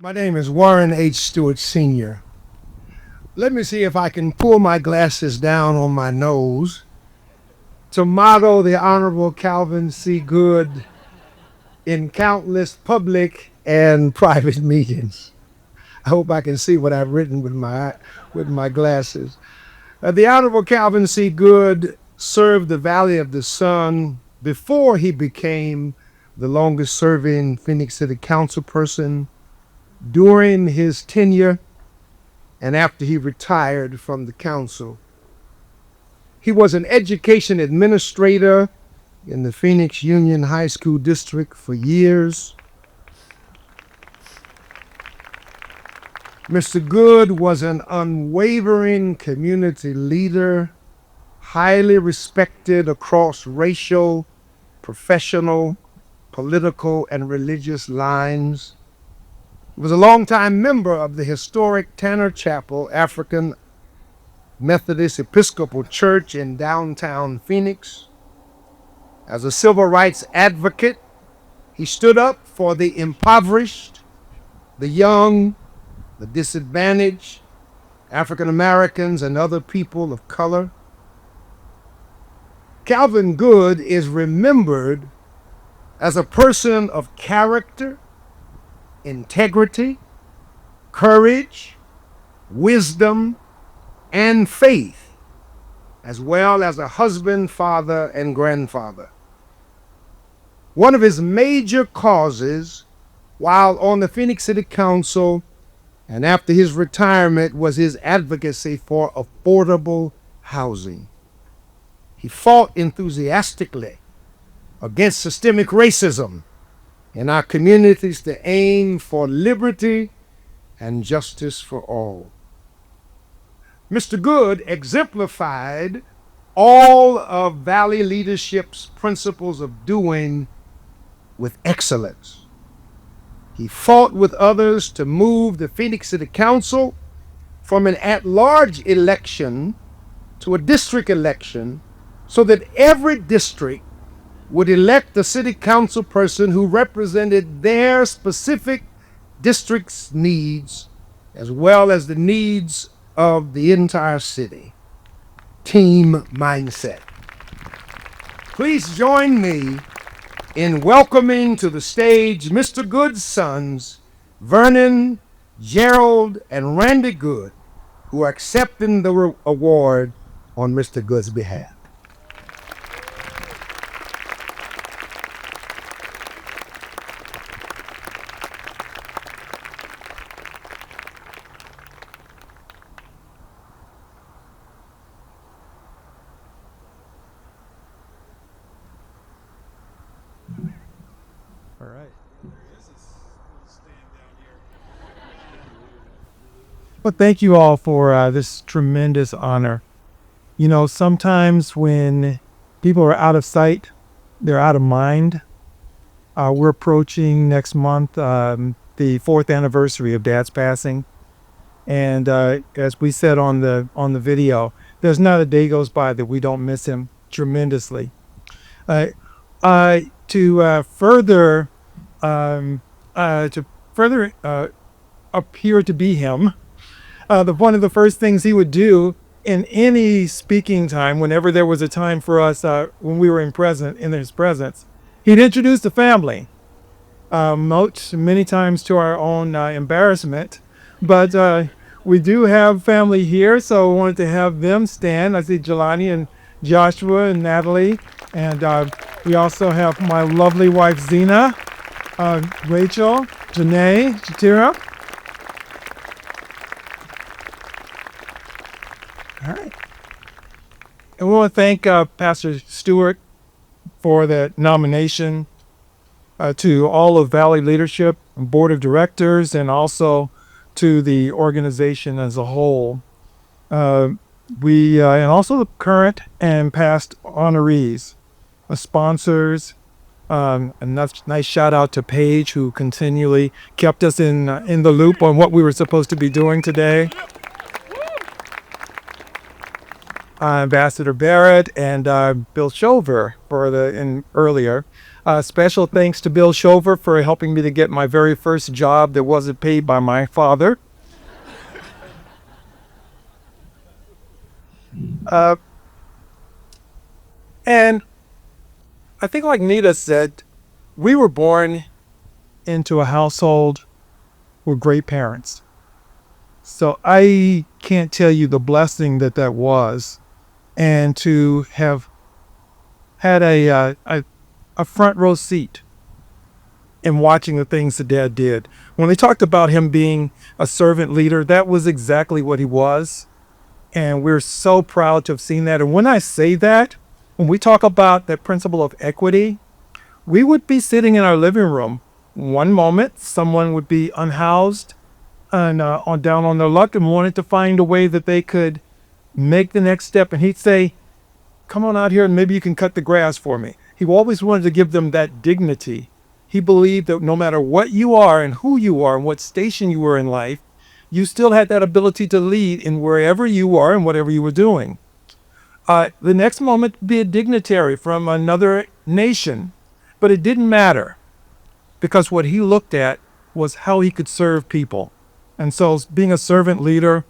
My name is Warren H. Stewart Sr. Let me see if I can pull my glasses down on my nose to model the Honorable Calvin C. Goode in countless public and private meetings. I hope I can see what I've written with my glasses. The Honorable Calvin C. Goode served the Valley of the Sun before he became the longest serving Phoenix City Council person, during his tenure, and after he retired from the council. He was an education administrator in the Phoenix Union High School District for years. Mr. Goode was an unwavering community leader, highly respected across racial, professional, political, and religious lines. He was a longtime member of the historic Tanner Chapel African Methodist Episcopal Church in downtown Phoenix. As a civil rights advocate, he stood up for the impoverished, the young, the disadvantaged, African Americans, and other people of color. Calvin Goode is remembered as a person of character, integrity, courage, wisdom, and faith, as well as a husband, father, and grandfather. One of his major causes while on the Phoenix City Council and after his retirement was his advocacy for affordable housing. He fought enthusiastically against systemic racism in our communities to aim for liberty and justice for all. Mr. Goode exemplified all of Valley leadership's principles of doing with excellence. He fought with others to move the Phoenix City Council from an at-large election to a district election so that every district would elect a city council person who represented their specific district's needs as well as the needs of the entire city. Team mindset. Please join me in welcoming to the stage Mr. Goode's sons, Vernon, Gerald, and Randy Goode, who are accepting the award on Mr. Goode's behalf. All right. Well, thank you all for this tremendous honor. You know, sometimes when people are out of sight, they're out of mind. We're approaching next month the 4th anniversary of Dad's passing, and as we said on the video, there's not a day goes by that we don't miss him tremendously. To further appear to be him, one of the first things he would do in any speaking time, whenever there was a time for us, when we were in his presence, he'd introduce the family, many times to our own embarrassment. But we do have family here, so I wanted to have them stand. I see Jelani and Joshua and Natalie, and we also have my lovely wife Zena, Rachel, Janae, Jatira. All right. And we want to thank Pastor Stewart for the nomination, to all of Valley leadership and board of directors, and also to the organization as a whole. And also the current and past honorees, sponsors. A nice shout out to Paige, who continually kept us in the loop on what we were supposed to be doing today. Ambassador Barrett and Bill Shover earlier. Special thanks to Bill Shover for helping me to get my very first job that wasn't paid by my father. Uh, and I think, like Nita said, we were born into a household with great parents. So I can't tell you the blessing that that was, and to have had a front row seat in watching the things that Dad did. When they talked about him being a servant leader, that was exactly what he was, and we're so proud to have seen that. And when I say that, when we talk about that principle of equity, we would be sitting in our living room. One moment, someone would be unhoused and on down on their luck and wanted to find a way that they could make the next step. And he'd say, "Come on out here and maybe you can cut the grass for me." He always wanted to give them that dignity. He believed that no matter what you are and who you are and what station you were in life, you still had that ability to lead in wherever you are and whatever you were doing. The next moment, be a dignitary from another nation, but it didn't matter because what he looked at was how he could serve people. And so being a servant leader,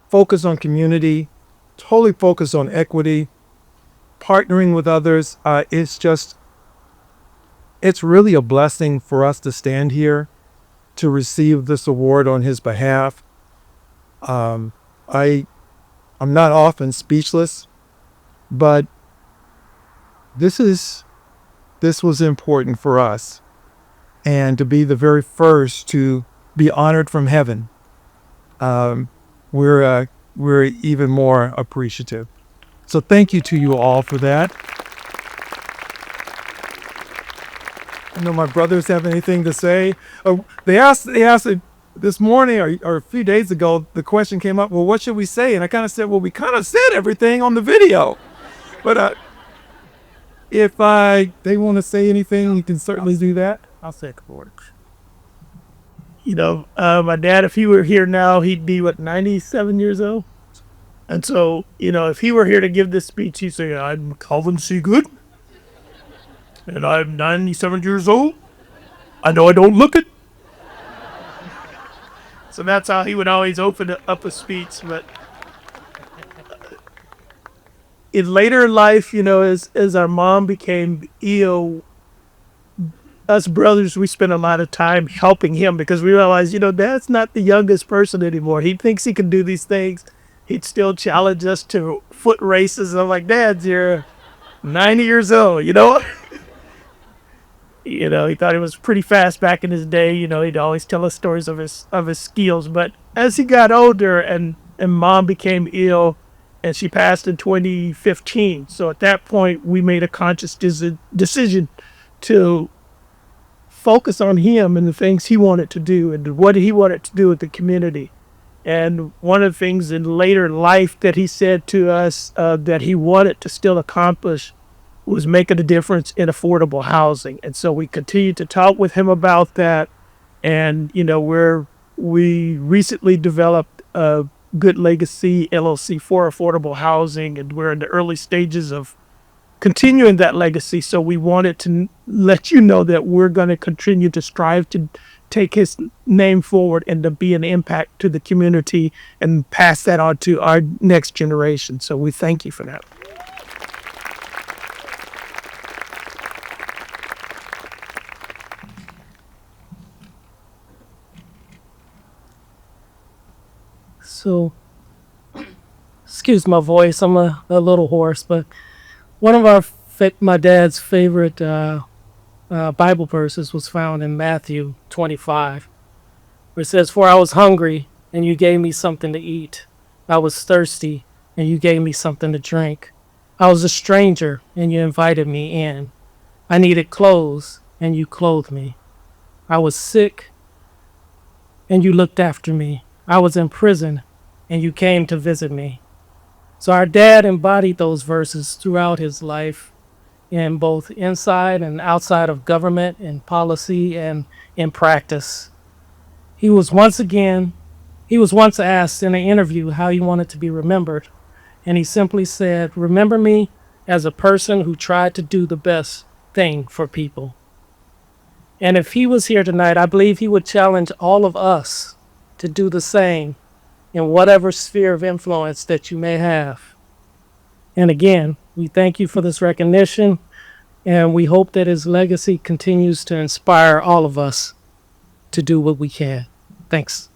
focus on community, totally focus on equity, partnering with others, it's really a blessing for us to stand here to receive this award on his behalf. I'm not often speechless, but this was important for us, and to be the very first to be honored from heaven, we're even more appreciative. So thank you to you all for that. I know my brothers have anything to say. They asked it this morning or a few days ago. The question came up, well, what should we say? And I kind of said, well, we kind of said everything on the video. But if they want to say anything, we can certainly do that. I'll say a couple words. My dad, if he were here now, he'd be, 97 years old? And so, if he were here to give this speech, he'd say, "I'm Calvin C. Goode, and I'm 97 years old. I know I don't look it." So that's how he would always open up a speech. But in later life, as our mom became ill, us brothers, we spent a lot of time helping him because we realized, Dad's not the youngest person anymore. He thinks he can do these things. He'd still challenge us to foot races. I'm like, "Dad, you're 90 years old, He thought he was pretty fast back in his day. He'd always tell us stories of his skills. But as he got older and Mom became ill, and she passed in 2015. So at that point, we made a conscious decision to focus on him and the things he wanted to do and what he wanted to do with the community. And one of the things in later life that he said to us that he wanted to still accomplish was making a difference in affordable housing. And so we continued to talk with him about that. And, we recently developed a Good Legacy LLC for affordable housing, and we're in the early stages of continuing that legacy. So we wanted to let you know that we're going to continue to strive to take his name forward and to be an impact to the community and pass that on to our next generation. So we thank you for that. So, excuse my voice, I'm a little hoarse, but one of my dad's favorite Bible verses was found in Matthew 25, where it says, "For I was hungry, and you gave me something to eat. I was thirsty, and you gave me something to drink. I was a stranger, and you invited me in. I needed clothes, and you clothed me. I was sick, and you looked after me. I was in prison, and you came to visit me." So our dad embodied those verses throughout his life, in both inside and outside of government and policy and in practice. He was once asked in an interview how he wanted to be remembered, and he simply said, "Remember me as a person who tried to do the best thing for people. And if he was here tonight, I believe he would challenge all of us to do the same in whatever sphere of influence that you may have. And again, we thank you for this recognition, and we hope that his legacy continues to inspire all of us to do what we can. Thanks.